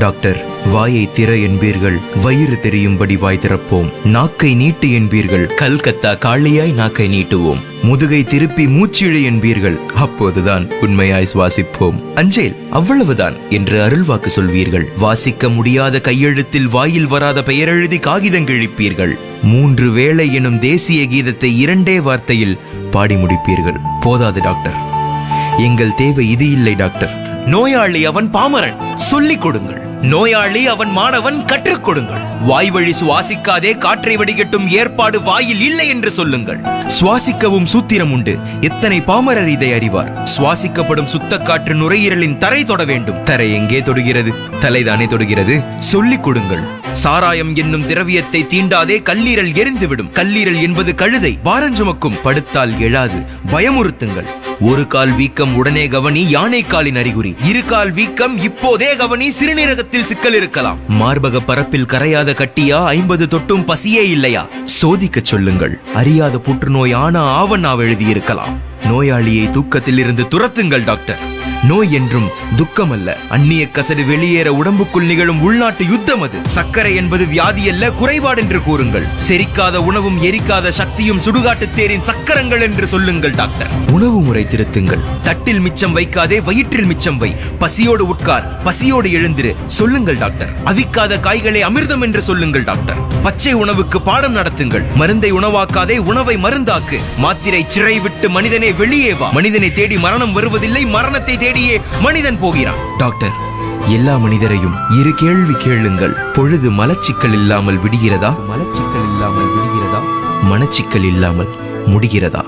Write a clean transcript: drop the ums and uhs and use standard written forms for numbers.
Doctor, வாயை திற என்பீர்கள், வயிறு தெரியும்படி வாய் திறப்போம். நாக்கை நீட்டு என்பீர்கள், கல்கத்தா காளியாய் நாக்கை நீட்டுவோம். முதுகை திருப்பி மூச்சிழு என்பீர்கள், அப்போதுதான் உண்மையாய் சுவாசிப்போம். அஞ்சேல், அவ்வளவுதான் என்று அருள்வாக்கு சொல்வீர்கள். வாசிக்க முடியாத கையெழுத்தில் வாயில் வராத பெயரெழுதி காகிதம் கிழிப்பீர்கள். 3 வேளை எனும் தேசிய கீதத்தை 2 வார்த்தையில் பாடி முடிப்பீர்கள். போதாது டாக்டர், எங்கள் தேவை இது இல்லை டாக்டர். நோயாளி அவன் பாமரன், சொல்லிக் கொடுங்கள். நோயாளி அவன் மாணவன், கற்றுக் கொடுங்கள். வாய் வழி சுவாசிக்காதே, காற்றை வடிகட்டும் ஏற்பாடு வாயில் இல்லை என்று சொல்லுங்கள். சுவாசிக்கவும் சூத்திரம் உண்டு, எத்தனை பாமரர் இதை அறிவார்? சுவாசிக்கப்படும் சுத்த காற்று நுரையீரலின் தரை தொட வேண்டும். தரை எங்கே தொடுகிறது? தலைதானே தொடுகிறது. சொல்லிக் கொடுங்கள். சாராயம் என்னும் திரவியத்தை தீண்டாதே, கல்லீரல் எரிந்துவிடும். கல்லீரல் என்பது கழுதை, பாரஞ்சுமக்கும். படுத்தால் எழாது, பயமுறுத்துங்கள். 1 கால் வீக்கம் உடனே கவனி, யானை காலின் அறிகுறி. 2 கால் வீக்கம் இப்போதே கவனி, சிறுநீரகத்தில் சிக்கல் இருக்கலாம். மார்பக பரப்பில் கரையாத கட்டியா? 50 தொட்டும் பசியே இல்லையா? சோதிக்க சொல்லுங்கள். அறியாத புற்றுநோய் ஆவணாவ் எழுதியிருக்கலாம். நோயாளியை தூக்கத்தில் இருந்து துரத்துங்கள் டாக்டர். நோய் என்றும் துக்கம் அல்ல, அந்நிய கசடு வெளியேற உடம்புக்குள் நிகழும் உள்நாட்டு யுத்தம் அது. சர்க்கரை என்பது வியாதி அல்ல, குறைபாடு என்று கூறுங்கள். செரிக்காத உணவும் எரிக்காத சக்தியும் சுடுகாட்டு தேரின் சக்கரங்கள் என்று சொல்லுங்கள் டாக்டர். உணவு முறை திருத்துங்கள். தட்டில் மிச்சம் வைக்காதே, வயிற்றில் மிச்சம் வை. பசியோடு உட்கார், பசியோடு எழுந்திரு சொல்லுங்கள் டாக்டர். அவிக்காத காய்களை அமிர்தம் என்று சொல்லுங்கள் டாக்டர். பச்சை உணவுக்கு பாடம் நடத்துங்கள். மருந்தை உணவாக்காதே, உணவை மருந்தாக்கு. மாத்திரை சிறை விட்டு மனிதனே வெளியே வா. மனிதனை தேடி மரணம் வருவதில்லை, மரணத்தை தேடியே மனிதன் போகிறான். டாக்டர், எல்லா மனிதரையும் 2 கேள்வி கேளுங்கள். பொழுது மலச்சிக்கல் இல்லாமல் விடுகிறதா? மனச்சிக்கல் இல்லாமல் முடிகிறதா?